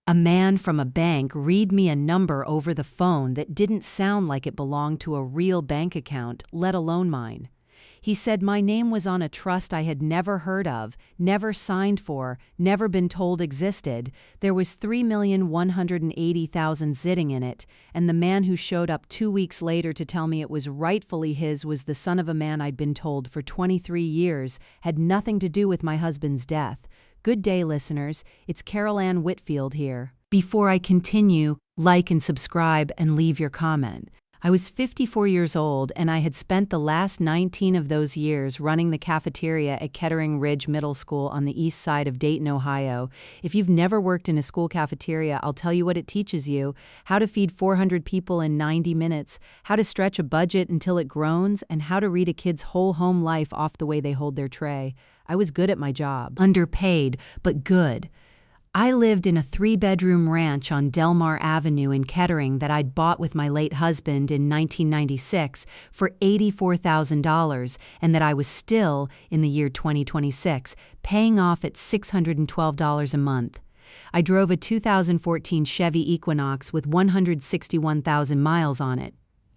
A man from a bank read me a number over the phone that didn't sound like it belonged to a real bank account, let alone mine. He said my name was on a trust I had never heard of, never signed for, never been told existed. There was 3,180,000 sitting in it, and the man who showed up 2 weeks later to tell me it was rightfully his was the son of a man I'd been told for 23 years had nothing to do with my husband's death. Good day, listeners. It's Carol Ann Whitfield here. Before I continue, like and subscribe and leave your comment. I was 54 years old, and I had spent the last 19 of those years running the cafeteria at Kettering Ridge Middle School on the east side of Dayton, Ohio. If you've never worked in a school cafeteria, I'll tell you what it teaches you: how to feed 400 people in 90 minutes, how to stretch a budget until it groans, and how to read a kid's whole home life off the way they hold their tray. I was good at my job. Underpaid, but good. I lived in a 3-bedroom ranch on Delmar Avenue in Kettering that I'd bought with my late husband in 1996 for $84,000, and that I was still, in the year 2026, paying off at $612 a month. I drove a 2014 Chevy Equinox with 161,000 miles on it.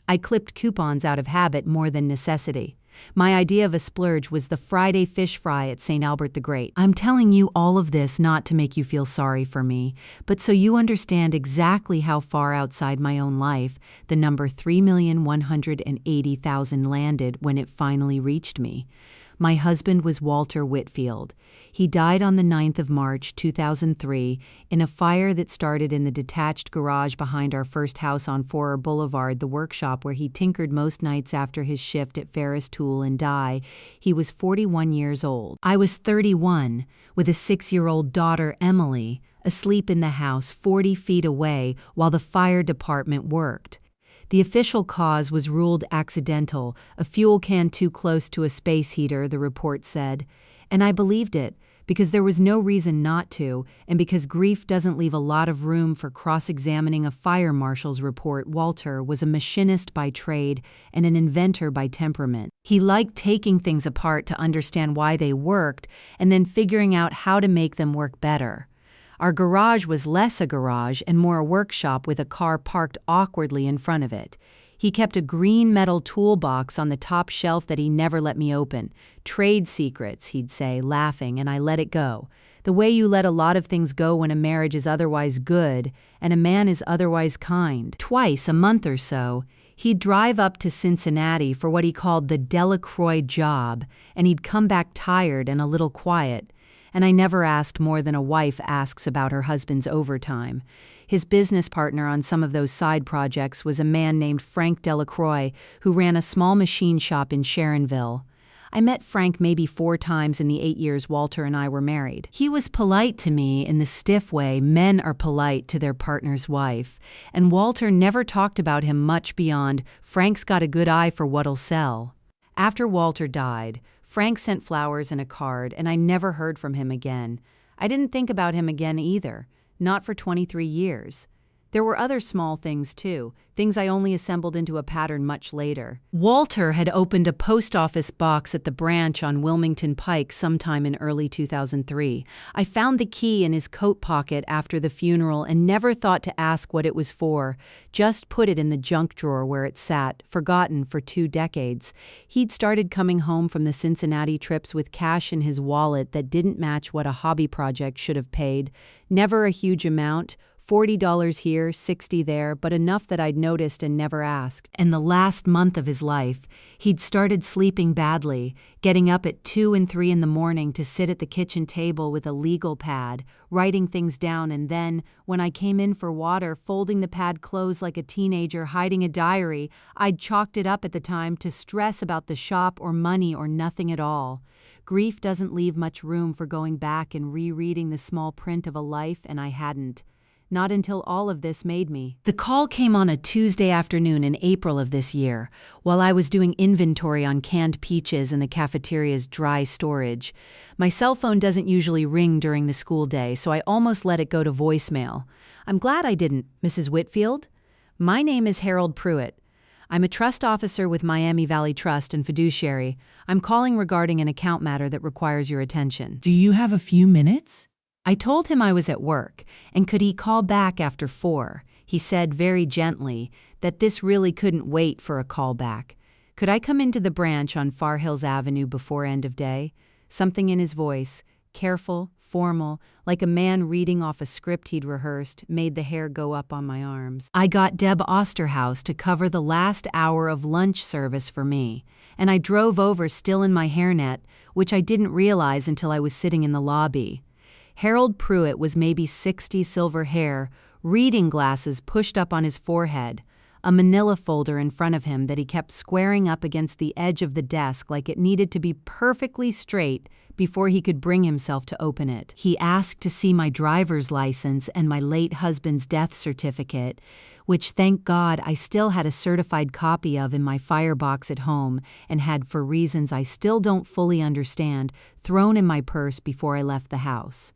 I clipped coupons out of habit more than necessity. My idea of a splurge was the Friday fish fry at St. Albert the Great. I'm telling you all of this not to make you feel sorry for me, but so you understand exactly how far outside my own life the number 3,180,000 landed when it finally reached me. My husband was Walter Whitfield. He died on the 9th of March, 2003, in a fire that started in the detached garage behind our first house on Forer Boulevard, the workshop where he tinkered most nights after his shift at Ferris Tool and Die. He was 41 years old. I was 31, with a 6-year-old daughter, Emily, asleep in the house 40 feet away while the fire department worked. The official cause was ruled accidental, a fuel can too close to a space heater, the report said. And I believed it, because there was no reason not to, and because grief doesn't leave a lot of room for cross-examining a fire marshal's report. Walter was a machinist by trade and an inventor by temperament. He liked taking things apart to understand why they worked, and then figuring out how to make them work better. Our garage was less a garage and more a workshop with a car parked awkwardly in front of it. He kept a green metal toolbox on the top shelf that he never let me open. "Trade secrets," he'd say, laughing, and I let it go. The way you let a lot of things go when a marriage is otherwise good and a man is otherwise kind. Twice a month or so, he'd drive up to Cincinnati for what he called the Delacroix job, and he'd come back tired and a little quiet. And I never asked more than a wife asks about her husband's overtime. His business partner on some of those side projects was a man named Frank Delacroix, who ran a small machine shop in Sharonville. I met Frank maybe 4 times in the 8 years Walter and I were married. He was polite to me in the stiff way men are polite to their partner's wife, and Walter never talked about him much beyond, "Frank's got a good eye for what'll sell." After Walter died, Frank sent flowers and a card, and I never heard from him again. I didn't think about him again either, not for 23 years. There were other small things too, things I only assembled into a pattern much later. Walter had opened a post office box at the branch on Wilmington Pike sometime in early 2003. I found the key in his coat pocket after the funeral and never thought to ask what it was for, just put it in the junk drawer where it sat, forgotten for 2 decades. He'd started coming home from the Cincinnati trips with cash in his wallet that didn't match what a hobby project should have paid. Never a huge amount, $40 here, $60 there, but enough that I'd noticed and never asked. And the last month of his life, he'd started sleeping badly, getting up at 2 and 3 in the morning to sit at the kitchen table with a legal pad, writing things down, and then, when I came in for water, folding the pad closed like a teenager hiding a diary. I'd chalked it up at the time to stress about the shop or money or nothing at all. Grief doesn't leave much room for going back and rereading the small print of a life, and I hadn't. Not until all of this made me. The call came on a Tuesday afternoon in April of this year, while I was doing inventory on canned peaches in the cafeteria's dry storage. My cell phone doesn't usually ring during the school day, so I almost let it go to voicemail. I'm glad I didn't, Mrs. Whitfield. My name is Harold Pruitt. I'm a trust officer with Miami Valley Trust and fiduciary. I'm calling regarding an account matter that requires your attention. Do you have a few minutes? I told him I was at work, and could he call back after 4. He said very gently that this really couldn't wait for a call back. Could I come into the branch on Far Hills Avenue before end of day? Something in his voice, careful, formal, like a man reading off a script he'd rehearsed, made the hair go up on my arms. I got Deb Osterhaus to cover the last hour of lunch service for me, and I drove over still in my hairnet, which I didn't realize until I was sitting in the lobby. Harold Pruitt was maybe 60, silver hair, reading glasses pushed up on his forehead, a manila folder in front of him that he kept squaring up against the edge of the desk like it needed to be perfectly straight before he could bring himself to open it. He asked to see my driver's license and my late husband's death certificate, which thank God I still had a certified copy of in my firebox at home and had, for reasons I still don't fully understand, thrown in my purse before I left the house.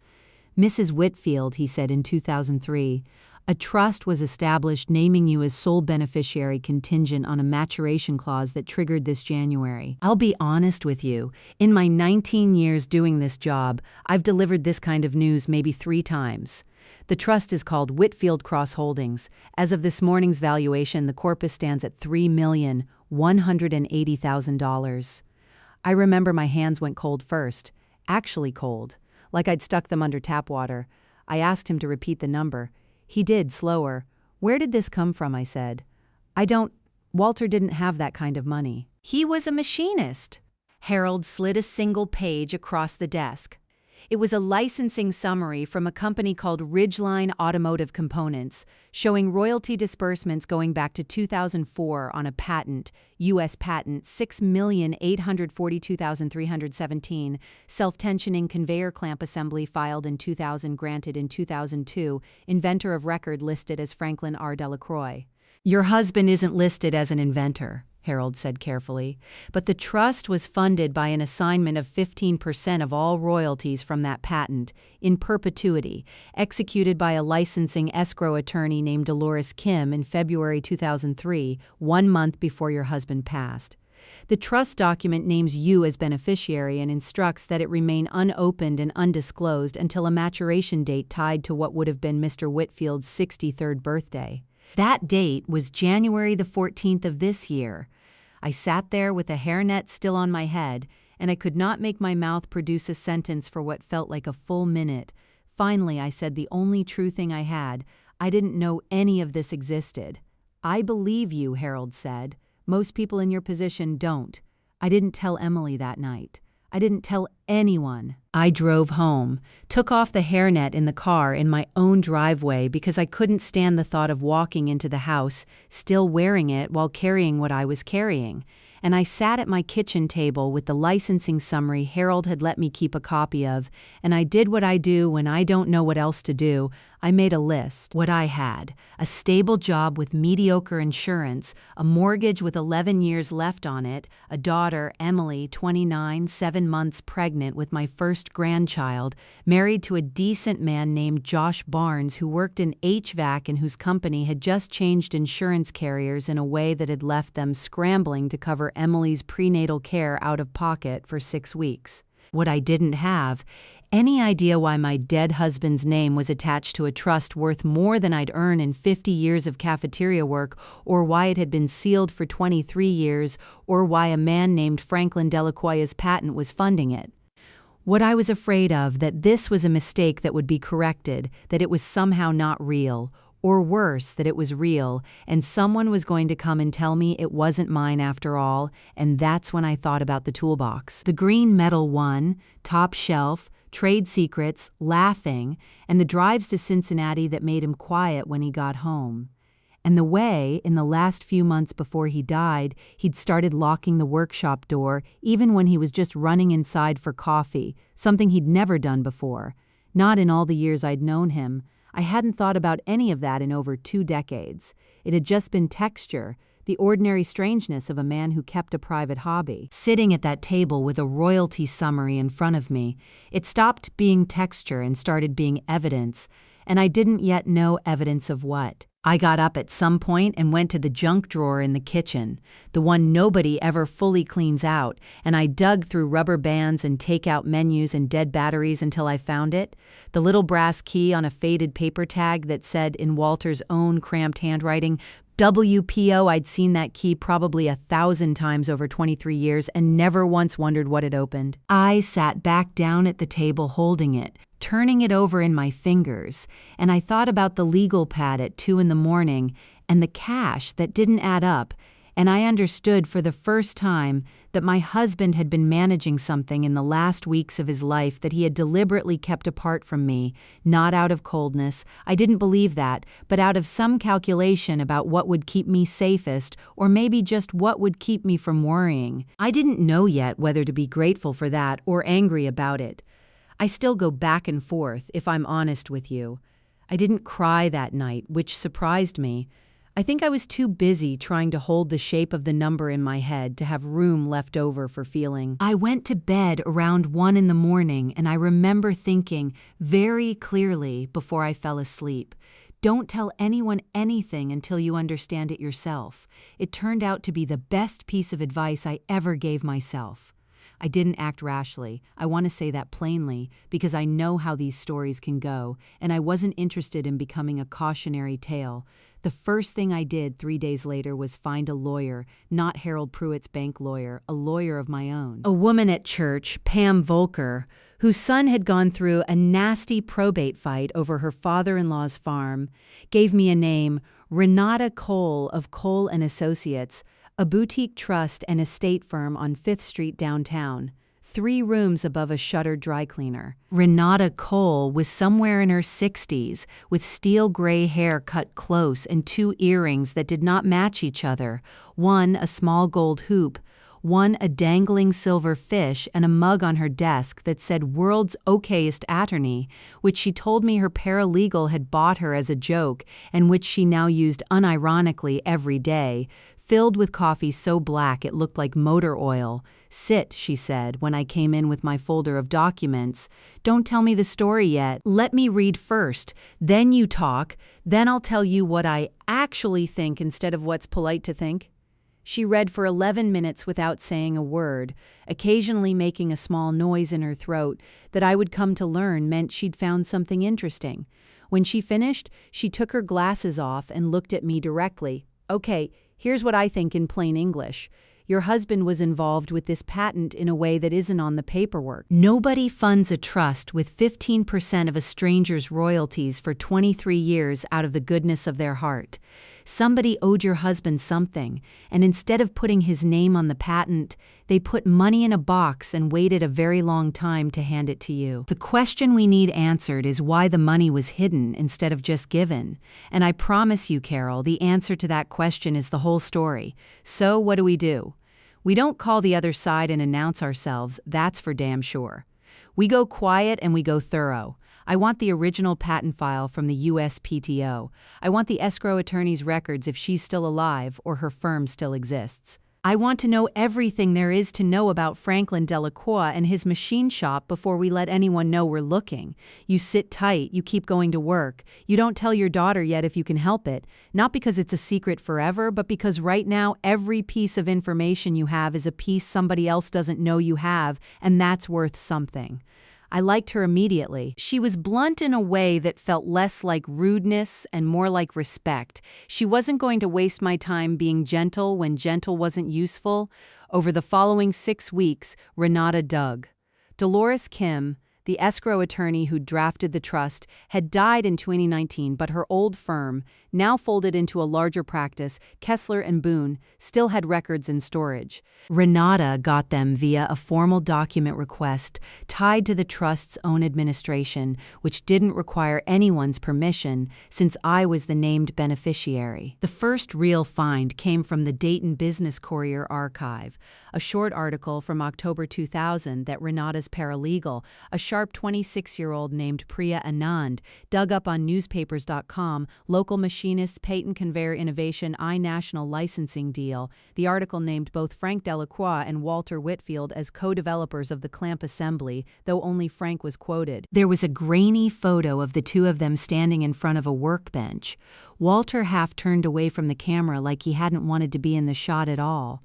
Mrs. Whitfield, he said in 2003, a trust was established naming you as sole beneficiary contingent on a maturation clause that triggered this January. I'll be honest with you, in my 19 years doing this job, I've delivered this kind of news maybe 3 times. The trust is called Whitfield Cross Holdings. As of this morning's valuation, the corpus stands at $3,180,000. I remember my hands went cold first, actually cold, like I'd stuck them under tap water. I asked him to repeat the number. He did, slower. Where did this come from, I said. Walter didn't have that kind of money. He was a machinist. Harold slid a single page across the desk. It was a licensing summary from a company called Ridgeline Automotive Components, showing royalty disbursements going back to 2004 on a patent, U.S. patent 6,842,317, self-tensioning conveyor clamp assembly filed in 2000, granted in 2002, inventor of record listed as Franklin R. Delacroix. Your husband isn't listed as an inventor, Harold said carefully, but the trust was funded by an assignment of 15% of all royalties from that patent, in perpetuity, executed by a licensing escrow attorney named Dolores Kim in February 2003, 1 month before your husband passed. The trust document names you as beneficiary and instructs that it remain unopened and undisclosed until a maturation date tied to what would have been Mr. Whitfield's 63rd birthday. That date was January the 14th of this year. I sat there with a hairnet still on my head, and I could not make my mouth produce a sentence for what felt like a full minute. Finally, I said the only true thing I had. I didn't know any of this existed. I believe you, Harold said. Most people in your position don't. I didn't tell Emily that night. I didn't tell anyone. I drove home, took off the hairnet in the car in my own driveway because I couldn't stand the thought of walking into the house, still wearing it while carrying what I was carrying. And I sat at my kitchen table with the licensing summary Harold had let me keep a copy of, and I did what I do when I don't know what else to do. I made a list. What I had: a stable job with mediocre insurance, a mortgage with 11 years left on it, a daughter, Emily, 29, 7 months pregnant with my first grandchild, married to a decent man named Josh Barnes who worked in HVAC and whose company had just changed insurance carriers in a way that had left them scrambling to cover Emily's prenatal care out of pocket for 6 weeks. What I didn't have: any idea why my dead husband's name was attached to a trust worth more than I'd earned in 50 years of cafeteria work, or why it had been sealed for 23 years, or why a man named Franklin Delacroix's patent was funding it. What I was afraid of, that this was a mistake that would be corrected, that it was somehow not real, or worse, that it was real, and someone was going to come and tell me it wasn't mine after all, and that's when I thought about the toolbox. The green metal one, top shelf, trade secrets, laughing, and the drives to Cincinnati that made him quiet when he got home. And the way, in the last few months before he died, he'd started locking the workshop door, even when he was just running inside for coffee, something he'd never done before. Not in all the years I'd known him. I hadn't thought about any of that in over 2 decades. It had just been texture, the ordinary strangeness of a man who kept a private hobby. Sitting at that table with a royalty summary in front of me, it stopped being texture and started being evidence, and I didn't yet know evidence of what. I got up at some point and went to the junk drawer in the kitchen, the one nobody ever fully cleans out, and I dug through rubber bands and take-out menus and dead batteries until I found it, the little brass key on a faded paper tag that said in Walter's own cramped handwriting, WPO. I'd seen that key probably 1,000 times over 23 years and never once wondered what it opened. I sat back down at the table holding it, turning it over in my fingers, and I thought about the legal pad at 2 in the morning and the cash that didn't add up, and I understood for the first time that my husband had been managing something in the last weeks of his life that he had deliberately kept apart from me, not out of coldness, I didn't believe that, but out of some calculation about what would keep me safest, or maybe just what would keep me from worrying. I didn't know yet whether to be grateful for that or angry about it. I still go back and forth, if I'm honest with you. I didn't cry that night, which surprised me. I think I was too busy trying to hold the shape of the number in my head to have room left over for feeling. I went to bed around 1 in the morning, and I remember thinking very clearly before I fell asleep, don't tell anyone anything until you understand it yourself. It turned out to be the best piece of advice I ever gave myself. I didn't act rashly. I want to say that plainly, because I know how these stories can go, and I wasn't interested in becoming a cautionary tale. The first thing I did 3 days later was find a lawyer, not Harold Pruitt's bank lawyer, a lawyer of my own. A woman at church, Pam Volker, whose son had gone through a nasty probate fight over her father-in-law's farm, gave me a name, Renata Cole of Cole & Associates, a boutique trust and estate firm on 5th Street downtown, 3 rooms above a shuttered dry cleaner. Renata Cole was somewhere in her 60s, with steel gray hair cut close and 2 earrings that did not match each other, one a small gold hoop, one a dangling silver fish, and a mug on her desk that said World's Okayest Attorney, which she told me her paralegal had bought her as a joke and which she now used unironically every day, filled with coffee so black it looked like motor oil. Sit, she said, when I came in with my folder of documents. Don't tell me the story yet. Let me read first. Then you talk. Then I'll tell you what I actually think instead of what's polite to think. She read for 11 minutes without saying a word, occasionally making a small noise in her throat that I would come to learn meant she'd found something interesting. When she finished, she took her glasses off and looked at me directly. Okay, here's what I think in plain English. Your husband was involved with this patent in a way that isn't on the paperwork. Nobody funds a trust with 15% of a stranger's royalties for 23 years out of the goodness of their heart. Somebody owed your husband something, and instead of putting his name on the patent, they put money in a box and waited a very long time to hand it to you. The question we need answered is why the money was hidden instead of just given. And I promise you, Carol, the answer to that question is the whole story. So what do? We don't call the other side and announce ourselves, that's for damn sure. We go quiet and we go thorough. I want the original patent file from the USPTO. I want the escrow attorney's records if she's still alive or her firm still exists. I want to know everything there is to know about Franklin Delacroix and his machine shop before we let anyone know we're looking. You sit tight, you keep going to work. You don't tell your daughter yet if you can help it, not because it's a secret forever, but because right now every piece of information you have is a piece somebody else doesn't know you have, and that's worth something. I liked her immediately. She was blunt in a way that felt less like rudeness and more like respect. She wasn't going to waste my time being gentle when gentle wasn't useful. Over the following 6 weeks, Renata dug. Dolores Kim, the escrow attorney who drafted the trust, had died in 2019, but her old firm, now folded into a larger practice, Kessler & Boone, still had records in storage. Renata got them via a formal document request tied to the trust's own administration, which didn't require anyone's permission since I was the named beneficiary. The first real find came from the Dayton Business Courier archive, a short article from October 2000 that Renata's paralegal, a sharp sharp 26-year-old named Priya Anand, dug up on newspapers.com, local machinists, patent conveyor innovation, national licensing deal. The article named both Frank Delacroix and Walter Whitfield as co-developers of the clamp assembly, though only Frank was quoted. There was a grainy photo of the two of them standing in front of a workbench. Walter half turned away from the camera like he hadn't wanted to be in the shot at all.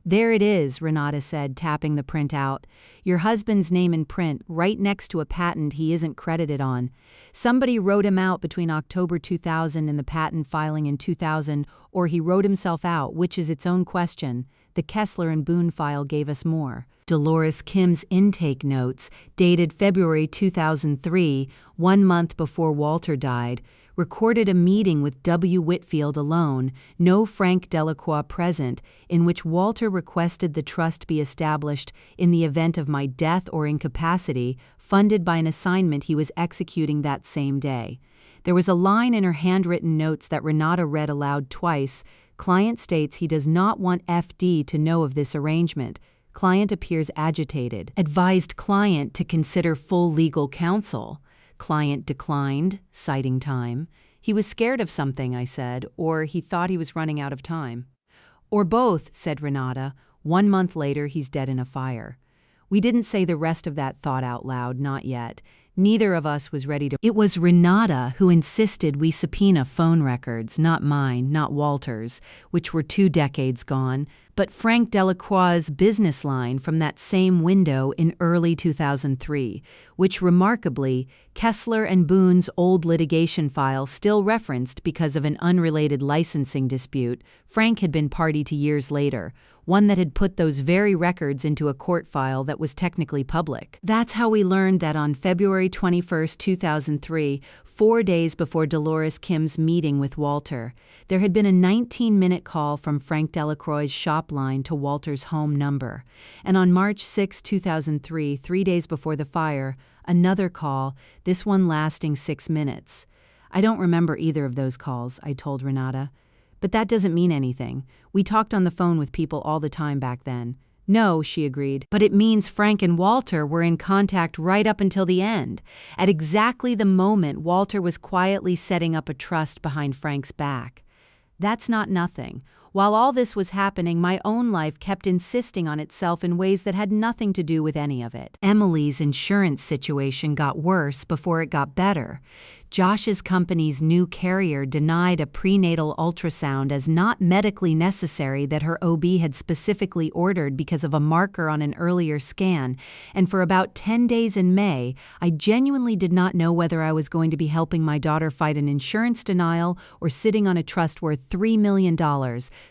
"There it is," Renata said, tapping the print out. "Your husband's name in print, right next to a patent he isn't credited on. Somebody wrote him out between October 2000 and the patent filing in 2000, or he wrote himself out, which is its own question. The Kessler and Boone file gave us more." Dolores Kim's intake notes, dated February 2003, 1 month before Walter died, recorded a meeting with W. Whitfield alone, no Frank Delacroix present, in which Walter requested the trust be established in the event of my death or incapacity, funded by an assignment he was executing that same day. There was a line in her handwritten notes that Renata read aloud twice. Client states he does not want FD to know of this arrangement. Client appears agitated. Advised client to consider full legal counsel. Client declined, citing time. He was scared of something, I said, or he thought he was running out of time. Or both, said Renata. 1 month later, he's dead in a fire. We didn't say the rest of that thought out loud, not yet. Neither of us was ready to. It was Renata who insisted we subpoena phone records, not mine, not Walter's, which were 2 decades gone, but Frank Delacroix's business line from that same window in early 2003, which remarkably, Kessler and Boone's old litigation file still referenced because of an unrelated licensing dispute Frank had been party to years later, one that had put those very records into a court file that was technically public. That's how we learned that on February 21, 2003, 4 days before Dolores Kim's meeting with Walter, there had been a 19-minute call from Frank Delacroix's shop line to Walter's home number. And on March 6, 2003, 3 days before the fire, another call, this one lasting 6 minutes. I don't remember either of those calls, I told Renata. But that doesn't mean anything. We talked on the phone with people all the time back then. No, she agreed, but it means Frank and Walter were in contact right up until the end, at exactly the moment Walter was quietly setting up a trust behind Frank's back. That's not nothing. While all this was happening, my own life kept insisting on itself in ways that had nothing to do with any of it. Emily's insurance situation got worse before it got better. Josh's company's new carrier denied a prenatal ultrasound as not medically necessary that her OB had specifically ordered because of a marker on an earlier scan, and for about 10 days in May, I genuinely did not know whether I was going to be helping my daughter fight an insurance denial or sitting on a trust worth $3 million,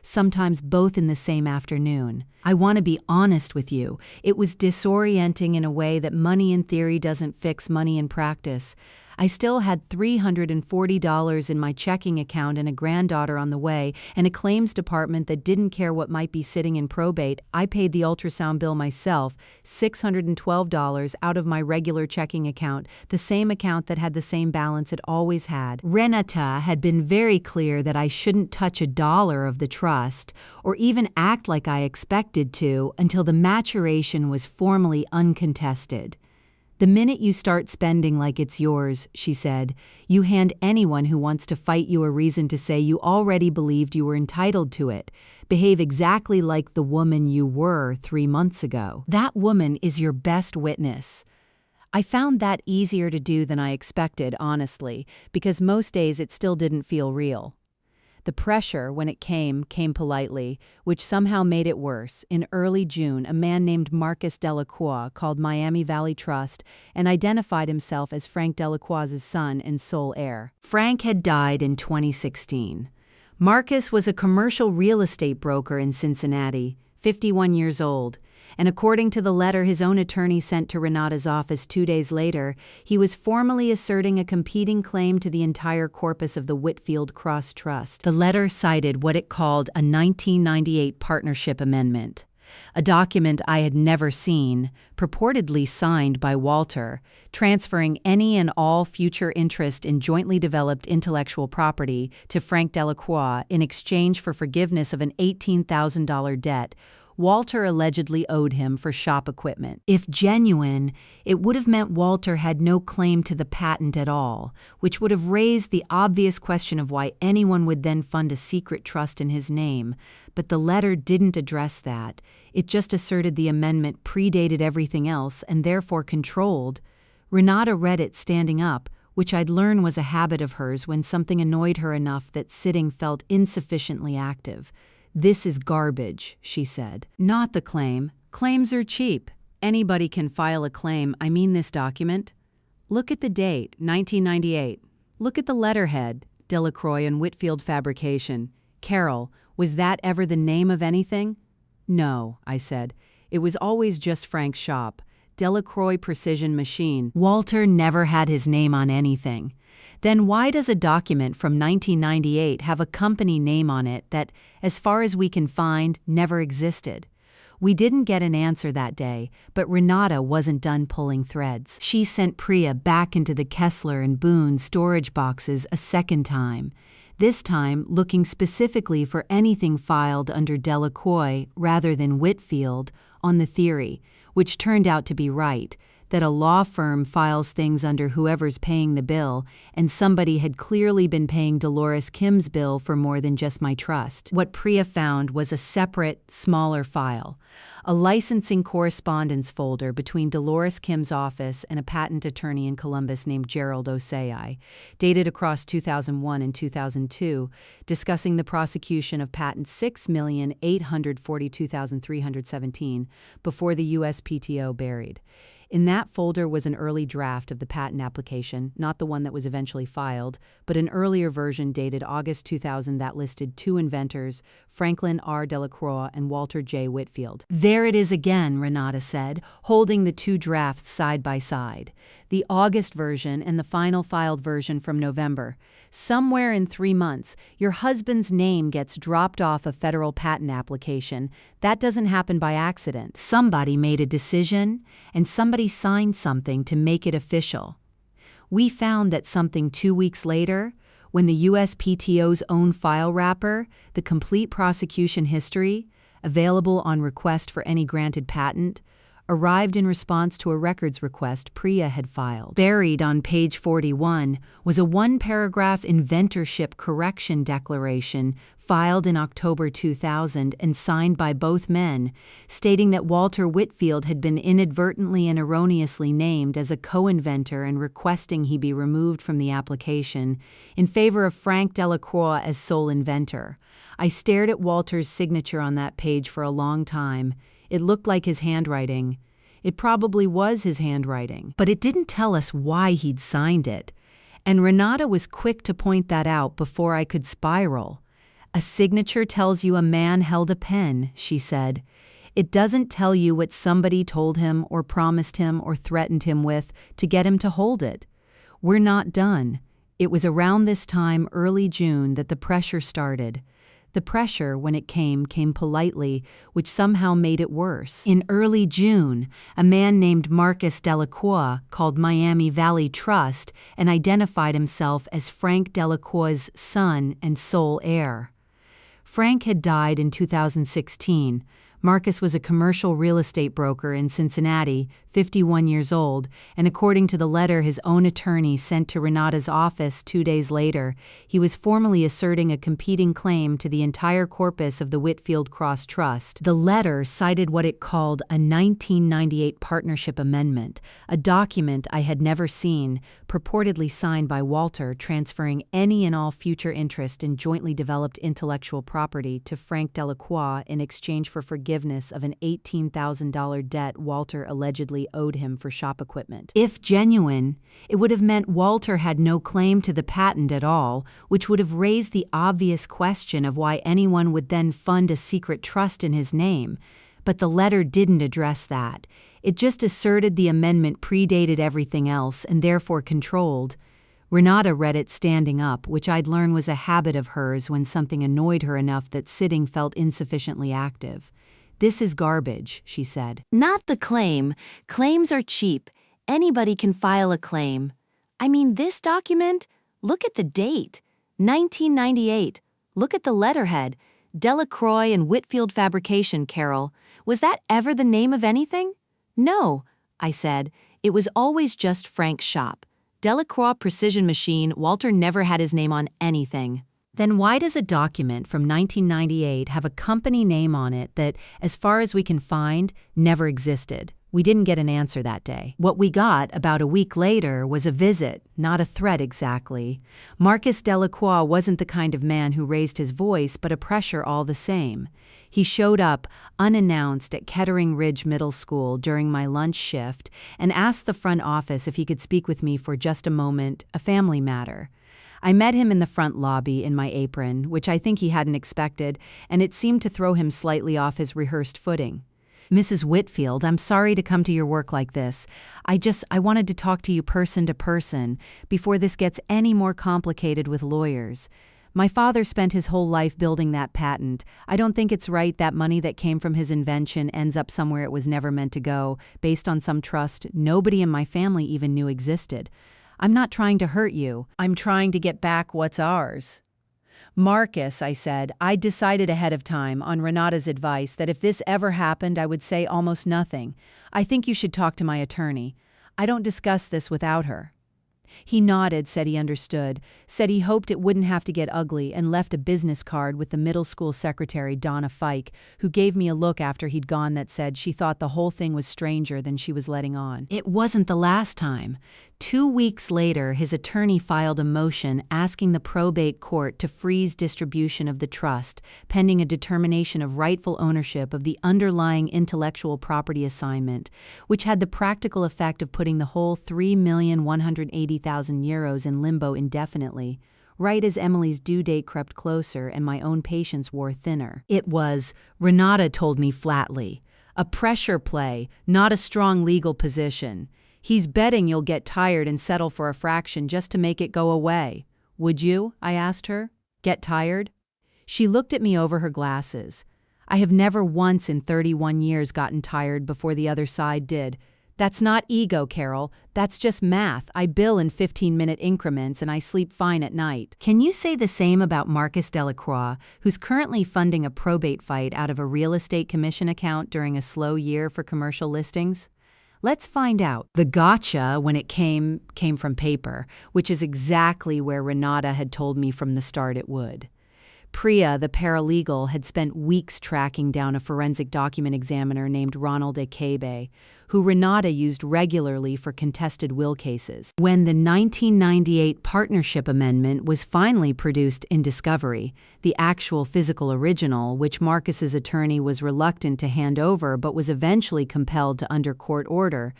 sometimes both in the same afternoon. I want to be honest with you, it was disorienting in a way that money in theory doesn't fix money in practice. I still had $340 in my checking account and a granddaughter on the way, and a claims department that didn't care what might be sitting in probate. I paid the ultrasound bill myself, $612 out of my regular checking account, the same account that had the same balance it always had. Renata had been very clear that I shouldn't touch a dollar of the trust, or even act like I expected to, until the maturation was formally uncontested. The minute you start spending like it's yours, she said, you hand anyone who wants to fight you a reason to say you already believed you were entitled to it. Behave exactly like the woman you were 3 months ago. That woman is your best witness. I found that easier to do than I expected, honestly, because most days it still didn't feel real. The pressure, when it came politely, which somehow made it worse. In early June, a man named Marcus Delacroix called Miami Valley Trust and identified himself as Frank Delacroix's son and sole heir. Frank had died in 2016. Marcus was a commercial real estate broker in Cincinnati, 51 years old, and according to the letter his own attorney sent to Renata's office 2 days later, he was formally asserting a competing claim to the entire corpus of the Whitfield Cross Trust. The letter cited what it called a 1998 partnership amendment, a document I had never seen, purportedly signed by Walter, transferring any and all future interest in jointly developed intellectual property to Frank Delacroix in exchange for forgiveness of an $18,000 debt, Walter allegedly owed him for shop equipment. If genuine, it would have meant Walter had no claim to the patent at all, which would have raised the obvious question of why anyone would then fund a secret trust in his name. But the letter didn't address that. It just asserted the amendment predated everything else and therefore controlled. Renata read it standing up, which I'd learned was a habit of hers when something annoyed her enough that sitting felt insufficiently active. "This is garbage," she said. "Not the claim. Claims are cheap. Anybody can file a claim. I mean this document. Look at the date, 1998. Look at the letterhead, Delacroix and Whitfield Fabrication. Carol, was that ever the name of anything?" "No," I said. "It was always just Frank's shop. Delacroix Precision Machine. Walter never had his name on anything. Then why does a document from 1998 have a company name on it that, as far as we can find, never existed?" We didn't get an answer that day, but Renata wasn't done pulling threads. She sent Priya back into the Kessler and Boone storage boxes a second time, this time looking specifically for anything filed under Delacroix rather than Whitfield, on the theory, which turned out to be right, that a law firm files things under whoever's paying the bill, and somebody had clearly been paying Dolores Kim's bill for more than just my trust. What Priya found was a separate, smaller file, a licensing correspondence folder between Dolores Kim's office and a patent attorney in Columbus named Gerald Osei, dated across 2001 and 2002, discussing the prosecution of patent 6,842,317 before the USPTO buried. In that folder was an early draft of the patent application, not the one that was eventually filed, but an earlier version dated August 2000 that listed two inventors, Franklin R. Delacroix and Walter J. Whitfield. "There it is again," Renata said, holding the two drafts side by side. "The August version and the final filed version from November. Somewhere in 3 months, your husband's name gets dropped off a federal patent application. That doesn't happen by accident. Somebody made a decision, and somebody signed something to make it official." We found that something 2 weeks later, when the USPTO's own file wrapper, the complete prosecution history, available on request for any granted patent, arrived in response to a records request Priya had filed. Buried on page 41 was a one-paragraph inventorship correction declaration filed in October 2000 and signed by both men, stating that Walter Whitfield had been inadvertently and erroneously named as a co-inventor and requesting he be removed from the application in favor of Frank Delacroix as sole inventor. I stared at Walter's signature on that page for a long time. It looked like his handwriting. It probably was his handwriting, but it didn't tell us why he'd signed it. And Renata was quick to point that out before I could spiral. "A signature tells you a man held a pen," she said. "It doesn't tell you what somebody told him or promised him or threatened him with to get him to hold it. We're not done." It was around this time, early June, that the pressure started. The pressure, when it came politely, which somehow made it worse. In early June, a man named Marcus Delacroix called Miami Valley Trust and identified himself as Frank Delacroix's son and sole heir. Frank had died in 2016. Marcus was a commercial real estate broker in Cincinnati, 51 years old, and according to the letter his own attorney sent to Renata's office 2 days later, he was formally asserting a competing claim to the entire corpus of the Whitfield Cross Trust. The letter cited what it called a 1998 partnership amendment, a document I had never seen, purportedly signed by Walter, transferring any and all future interest in jointly developed intellectual property to Frank Delacroix in exchange for forgiveness of an $18,000 debt Walter allegedly owed him for shop equipment. If genuine, it would have meant Walter had no claim to the patent at all, which would have raised the obvious question of why anyone would then fund a secret trust in his name. But the letter didn't address that. It just asserted the amendment predated everything else and therefore controlled. Renata read it standing up, which I'd learned was a habit of hers when something annoyed her enough that sitting felt insufficiently active. "This is garbage," she said. "Not the claim. Claims are cheap. Anybody can file a claim. I mean this document? Look at the date. 1998. Look at the letterhead. Delacroix and Whitfield Fabrication, Carol. Was that ever the name of anything? No, I said. It was always just Frank's shop. Delacroix Precision Machine, Walter never had his name on anything. Then why does a document from 1998 have a company name on it that, as far as we can find, never existed? We didn't get an answer that day. What we got about a week later was a visit, not a threat exactly. Marcus Delacroix wasn't the kind of man who raised his voice, but a pressure all the same. He showed up unannounced at Kettering Ridge Middle School during my lunch shift and asked the front office if he could speak with me for just a moment, a family matter. I met him in the front lobby in my apron, which I think he hadn't expected, and it seemed to throw him slightly off his rehearsed footing. "Mrs. Whitfield, I'm sorry to come to your work like this. I wanted to talk to you person to person before this gets any more complicated with lawyers. My father spent his whole life building that patent. I don't think it's right that money that came from his invention ends up somewhere it was never meant to go, based on some trust nobody in my family even knew existed. I'm not trying to hurt you. I'm trying to get back what's ours." "Marcus," I said, "I decided ahead of time, on Renata's advice, that if this ever happened, I would say almost nothing. I think you should talk to my attorney. I don't discuss this without her." He nodded, said he understood, said he hoped it wouldn't have to get ugly, and left a business card with the middle school secretary, Donna Fike, who gave me a look after he'd gone that said she thought the whole thing was stranger than she was letting on. It wasn't the last time. 2 weeks later, his attorney filed a motion asking the probate court to freeze distribution of the trust, pending a determination of rightful ownership of the underlying intellectual property assignment, which had the practical effect of putting the whole €3,180,000 in limbo indefinitely, right as Emily's due date crept closer and my own patience wore thinner. It was, Renata told me flatly, a pressure play, not a strong legal position. "He's betting you'll get tired and settle for a fraction just to make it go away. Would you?" I asked her. "Get tired?" She looked at me over her glasses. "I have never once in 31 years gotten tired before the other side did. That's not ego, Carol. That's just math. I bill in 15-minute increments and I sleep fine at night." Can you say the same about Marcus Delacroix, who's currently funding a probate fight out of a real estate commission account during a slow year for commercial listings? Let's find out. The gotcha, when it came from paper, which is exactly where Renata had told me from the start it would. Priya, the paralegal, had spent weeks tracking down a forensic document examiner named Ronald Akabe, who Renata used regularly for contested will cases. When the 1998 partnership amendment was finally produced in discovery, the actual physical original, which Marcus's attorney was reluctant to hand over but was eventually compelled to under court order,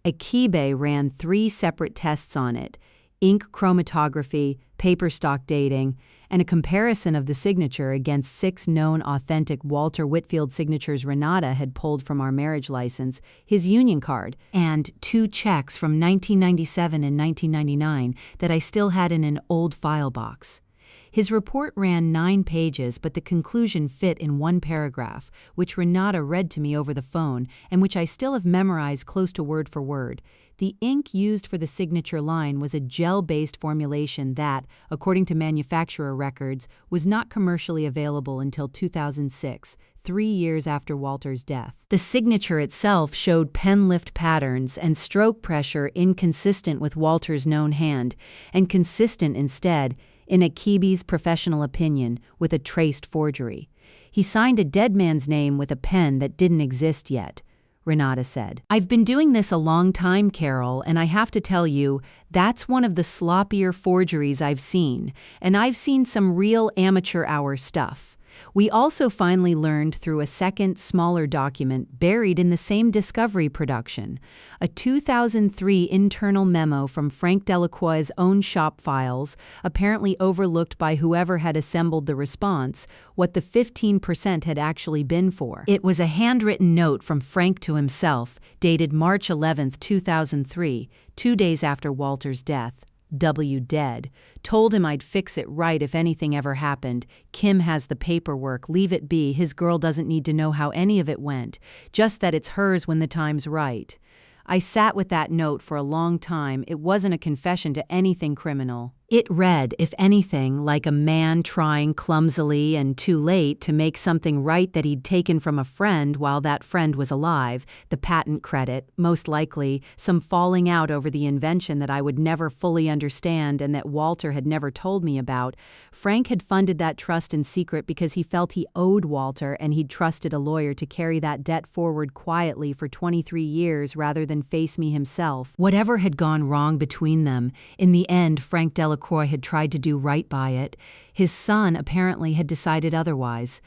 Akabe ran 3 separate tests on it: ink chromatography, paper stock dating, and a comparison of the signature against 6 known authentic Walter Whitfield signatures Renata had pulled from our marriage license, his union card, and 2 checks from 1997 and 1999 that I still had in an old file box. His report ran 9 pages, but the conclusion fit in 1 paragraph, which Renata read to me over the phone and which I still have memorized close to word for word. The ink used for the signature line was a gel-based formulation that, according to manufacturer records, was not commercially available until 2006, 3 years after Walter's death. The signature itself showed pen lift patterns and stroke pressure inconsistent with Walter's known hand, and consistent instead, in Akabe's professional opinion, with a traced forgery. He signed a dead man's name with a pen that didn't exist yet, Renata said. "I've been doing this a long time, Carol, and I have to tell you, that's one of the sloppier forgeries I've seen, and I've seen some real amateur hour stuff." We also finally learned through a second, smaller document buried in the same discovery production, a 2003 internal memo from Frank Delacroix's own shop files, apparently overlooked by whoever had assembled the response, what the 15% had actually been for. It was a handwritten note from Frank to himself, dated March 11, 2003, 2 days after Walter's death. W. dead. Told him I'd fix it right if anything ever happened. Kim has the paperwork, leave it be, his girl doesn't need to know how any of it went, just that it's hers when the time's right. I sat with that note for a long time. It wasn't a confession to anything criminal. It read, if anything, like a man trying clumsily and too late to make something right that he'd taken from a friend while that friend was alive, the patent credit, most likely, some falling out over the invention that I would never fully understand and that Walter had never told me about. Frank had funded that trust in secret because he felt he owed Walter and he'd trusted a lawyer to carry that debt forward quietly for 23 years rather than face me himself. Whatever had gone wrong between them, in the end, Frank Delacroix had tried to do right by it. His son apparently had decided otherwise.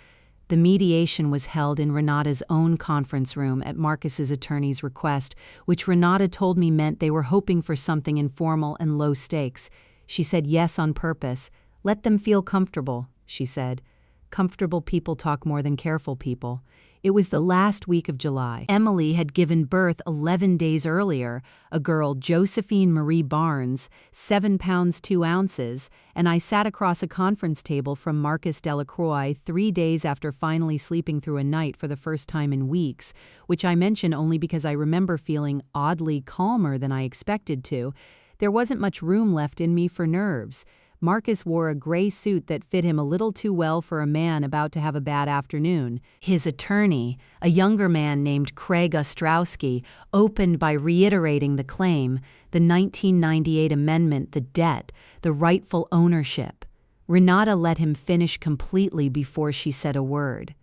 The mediation was held in Renata's own conference room at Marcus's attorney's request, which Renata told me meant they were hoping for something informal and low stakes. She said yes on purpose. "Let them feel comfortable," she said. Comfortable people talk more than careful people. It was the last week of July. Emily had given birth 11 days earlier, a girl, Josephine Marie Barnes, 7 pounds 2 ounces, and I sat across a conference table from Marcus Delacroix 3 days after finally sleeping through a night for the first time in weeks, which I mention only because I remember feeling oddly calmer than I expected to. There wasn't much room left in me for nerves. Marcus wore a gray suit that fit him a little too well for a man about to have a bad afternoon. His attorney, a younger man named Craig Ostrowski, opened by reiterating the claim, the 1998 amendment, the debt, the rightful ownership. Renata let him finish completely before she said a word.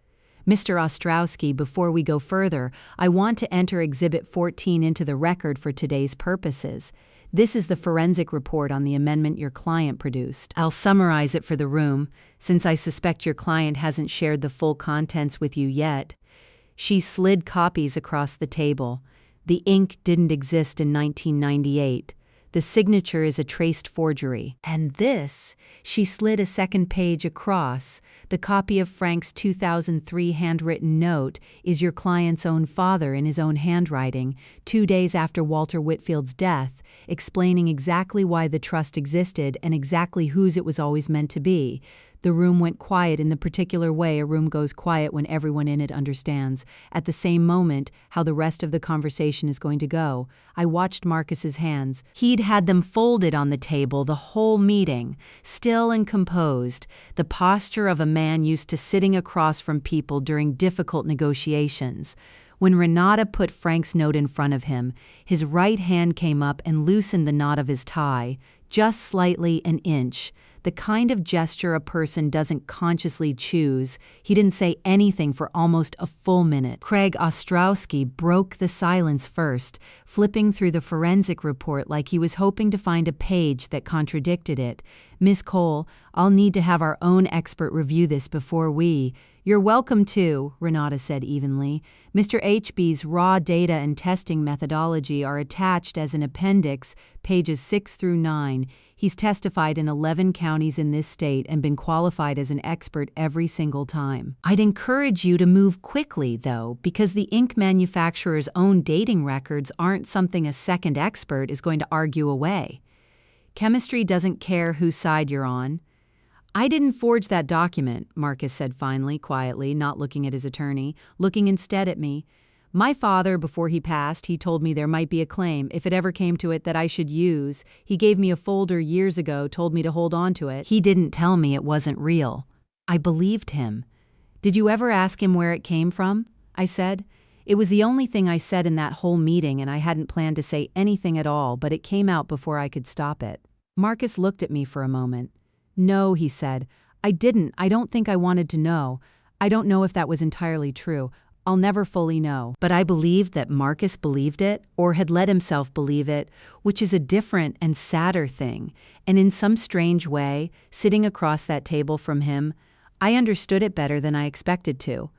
"Mr. Ostrowski, before we go further, I want to enter Exhibit 14 into the record for today's purposes. This is the forensic report on the amendment your client produced. I'll summarize it for the room, since I suspect your client hasn't shared the full contents with you yet." She slid copies across the table. The ink didn't exist in 1998. The signature is a traced forgery. And this, she slid a second page across. The copy of Frank's 2003 handwritten note is your client's own father in his own handwriting, 2 days after Walter Whitfield's death, explaining exactly why the trust existed and exactly whose it was always meant to be. The room went quiet in the particular way a room goes quiet when everyone in it understands, at the same moment, how the rest of the conversation is going to go. I watched Marcus's hands. He'd had them folded on the table the whole meeting, still and composed, the posture of a man used to sitting across from people during difficult negotiations. When Renata put Frank's note in front of him, his right hand came up and loosened the knot of his tie, just slightly, an inch. The kind of gesture a person doesn't consciously choose. He didn't say anything for almost a full minute. Craig Ostrowski broke the silence first, flipping through the forensic report like he was hoping to find a page that contradicted it. "Miss Cole, I'll need to have our own expert review this before we—" "You're welcome to," Renata said evenly. "Mr. HB's raw data and testing methodology are attached as an appendix, pages 6 through 9. He's testified in 11 counties in this state and been qualified as an expert every single time. I'd encourage you to move quickly, though, because the ink manufacturer's own dating records aren't something a second expert is going to argue away. Chemistry doesn't care whose side you're on." "I didn't forge that document," Marcus said finally, quietly, not looking at his attorney, looking instead at me. "My father, before he passed, he told me there might be a claim, if it ever came to it, that I should use. He gave me a folder years ago, told me to hold on to it. He didn't tell me it wasn't real." I believed him. "Did you ever ask him where it came from?" I said. It was the only thing I said in that whole meeting, and I hadn't planned to say anything at all, but it came out before I could stop it. Marcus looked at me for a moment. "No," he said. "I didn't. I don't think I wanted to know. I don't know if that was entirely true. I'll never fully know." But I believed that Marcus believed it, or had let himself believe it, which is a different and sadder thing. And in some strange way, sitting across that table from him, I understood it better than I expected to.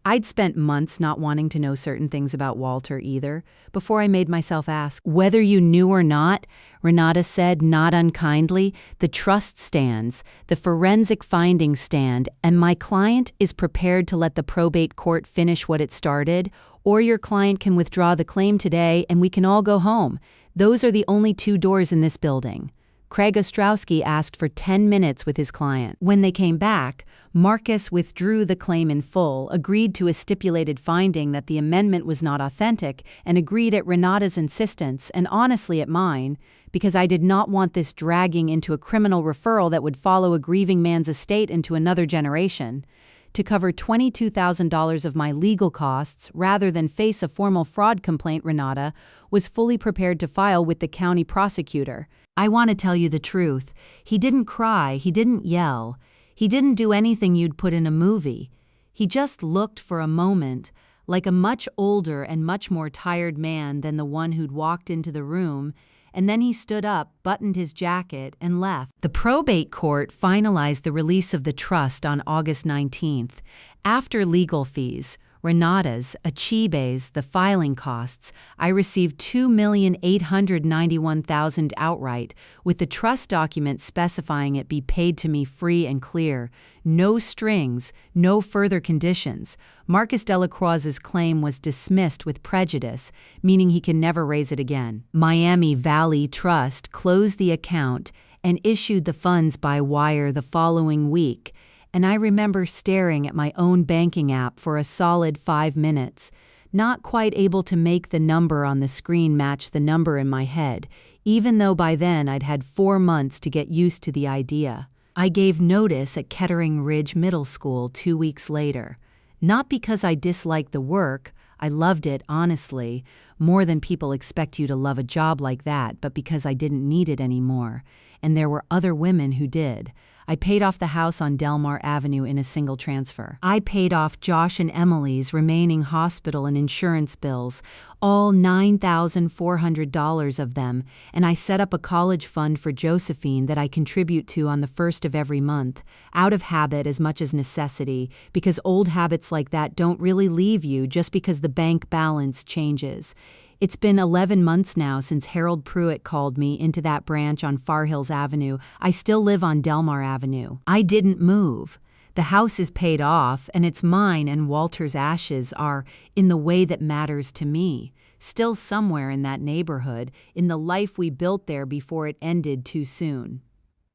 I'd spent months not wanting to know certain things about Walter either, before I made myself ask. "Whether you knew or not," Renata said, not unkindly, "the trust stands, the forensic findings stand, and my client is prepared to let the probate court finish what it started, or your client can withdraw the claim today and we can all go home. Those are the only 2 doors in this building." Craig Ostrowski asked for 10 minutes with his client. When they came back, Marcus withdrew the claim in full, agreed to a stipulated finding that the amendment was not authentic, and agreed at Renata's insistence, and honestly at mine, because I did not want this dragging into a criminal referral that would follow a grieving man's estate into another generation, to cover $22,000 of my legal costs rather than face a formal fraud complaint. Renata was fully prepared to file with the county prosecutor. I want to tell you the truth. He didn't cry, he didn't yell, he didn't do anything you'd put in a movie. He just looked for a moment, like a much older and much more tired man than the one who'd walked into the room, and then he stood up, buttoned his jacket, and left. The probate court finalized the release of the trust on August 19th. After legal fees, Renata's, Achibe's, the filing costs, I received $2,891,000 outright, with the trust document specifying it be paid to me free and clear. No strings, no further conditions. Marcus Delacroix's claim was dismissed with prejudice, meaning he can never raise it again. Miami Valley Trust closed the account and issued the funds by wire the following week, and I remember staring at my own banking app for a solid 5 minutes, not quite able to make the number on the screen match the number in my head, even though by then I'd had 4 months to get used to the idea. I gave notice at Kettering Ridge Middle School 2 weeks later. Not because I disliked the work, I loved it, honestly, more than people expect you to love a job like that, but because I didn't need it anymore, and there were other women who did. I paid off the house on Delmar Avenue in a single transfer. I paid off Josh and Emily's remaining hospital and insurance bills, all $9,400 of them, and I set up a college fund for Josephine that I contribute to on the first of every month, out of habit as much as necessity, because old habits like that don't really leave you just because the bank balance changes. It's been 11 months now since Harold Pruitt called me into that branch on Far Hills Avenue. I still live on Delmar Avenue. I didn't move. The house is paid off, and it's mine, and Walter's ashes are, in the way that matters to me, still somewhere in that neighborhood, in the life we built there before it ended too soon.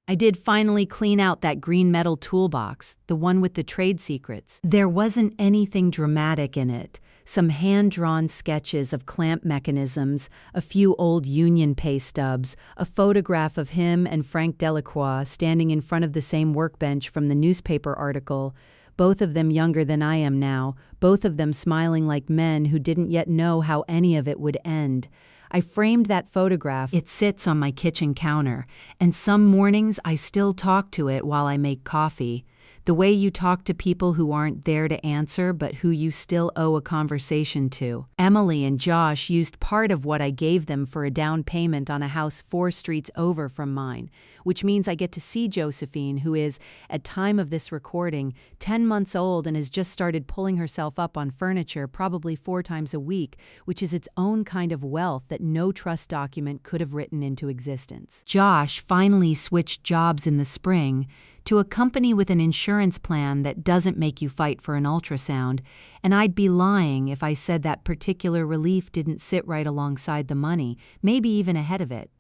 I did finally clean out that green metal toolbox, the one with the trade secrets. There wasn't anything dramatic in it. Some hand-drawn sketches of clamp mechanisms, a few old Union pay stubs, a photograph of him and Frank Delacroix standing in front of the same workbench from the newspaper article, both of them younger than I am now, both of them smiling like men who didn't yet know how any of it would end. I framed that photograph. It sits on my kitchen counter, and some mornings I still talk to it while I make coffee. The way you talk to people who aren't there to answer but who you still owe a conversation to. Emily and Josh used part of what I gave them for a down payment on a house 4 streets over from mine, which means I get to see Josephine, who is, at time of this recording, 10 months old and has just started pulling herself up on furniture probably 4 times a week, which is its own kind of wealth that no trust document could have written into existence. Josh finally switched jobs in the spring to a company with an insurance plan that doesn't make you fight for an ultrasound, and I'd be lying if I said that particular relief didn't sit right alongside the money, maybe even ahead of it.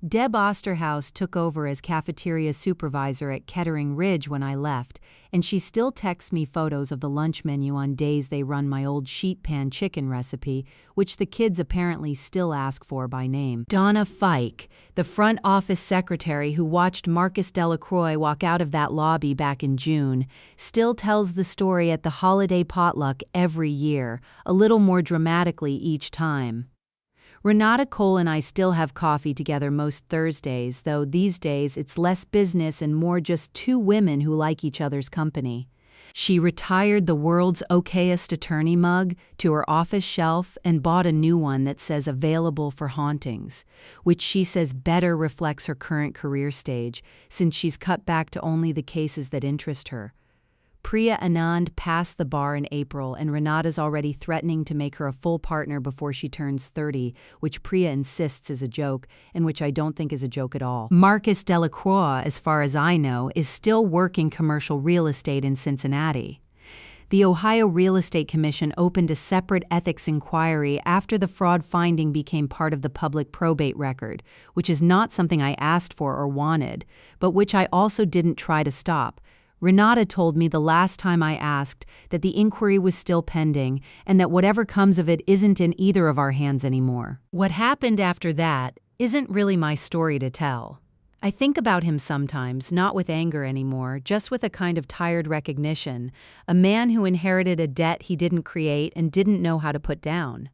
Deb Osterhaus took over as cafeteria supervisor at Kettering Ridge when I left, and she still texts me photos of the lunch menu on days they run my old sheet pan chicken recipe, which the kids apparently still ask for by name. Donna Fike, the front office secretary who watched Marcus Delacroix walk out of that lobby back in June, still tells the story at the holiday potluck every year, a little more dramatically each time. Renata Cole and I still have coffee together most Thursdays, though these days it's less business and more just 2 women who like each other's company. She retired the world's okayest attorney mug to her office shelf and bought a new one that says available for hauntings, which she says better reflects her current career stage, since she's cut back to only the cases that interest her. Priya Anand passed the bar in April, and Renata's already threatening to make her a full partner before she turns 30, which Priya insists is a joke, and which I don't think is a joke at all. Marcus Delacroix, as far as I know, is still working commercial real estate in Cincinnati. The Ohio Real Estate Commission opened a separate ethics inquiry after the fraud finding became part of the public probate record, which is not something I asked for or wanted, but which I also didn't try to stop. Renata told me the last time I asked that the inquiry was still pending and that whatever comes of it isn't in either of our hands anymore. What happened after that isn't really my story to tell. I think about him sometimes, not with anger anymore, just with a kind of tired recognition, a man who inherited a debt he didn't create and didn't know how to put down.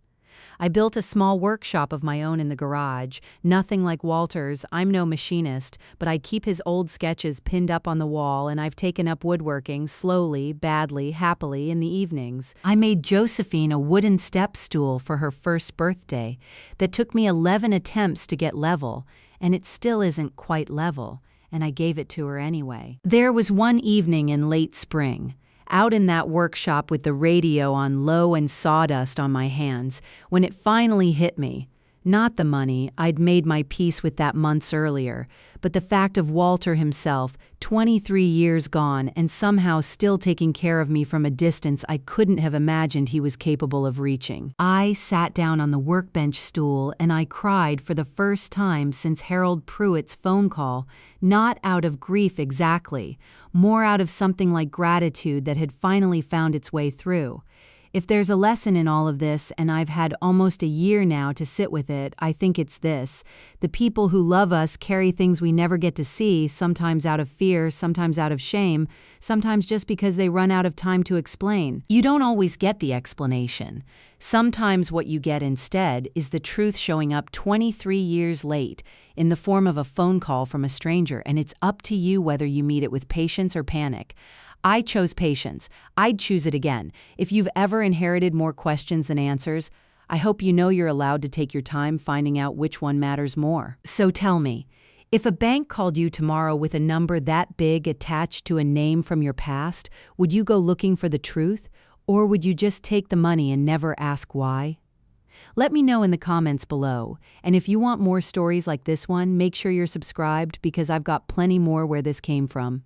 I built a small workshop of my own in the garage, nothing like Walter's. I'm no machinist, but I keep his old sketches pinned up on the wall, and I've taken up woodworking slowly, badly, happily in the evenings. I made Josephine a wooden step stool for her first birthday that took me 11 attempts to get level, and it still isn't quite level, and I gave it to her anyway. There was one evening in late spring, out in that workshop with the radio on low and sawdust on my hands, when it finally hit me. Not the money, I'd made my peace with that months earlier, but the fact of Walter himself, 23 years gone and somehow still taking care of me from a distance I couldn't have imagined he was capable of reaching. I sat down on the workbench stool and I cried for the first time since Harold Pruitt's phone call, not out of grief exactly, more out of something like gratitude that had finally found its way through. If there's a lesson in all of this, and I've had almost a year now to sit with it, I think it's this. The people who love us carry things we never get to see, sometimes out of fear, sometimes out of shame, sometimes just because they run out of time to explain. You don't always get the explanation. Sometimes what you get instead is the truth showing up 23 years late in the form of a phone call from a stranger, and it's up to you whether you meet it with patience or panic. I chose patience. I'd choose it again. If you've ever inherited more questions than answers, I hope you know you're allowed to take your time finding out which one matters more. So tell me, if a bank called you tomorrow with a number that big attached to a name from your past, would you go looking for the truth, or would you just take the money and never ask why? Let me know in the comments below, and if you want more stories like this one, make sure you're subscribed because I've got plenty more where this came from.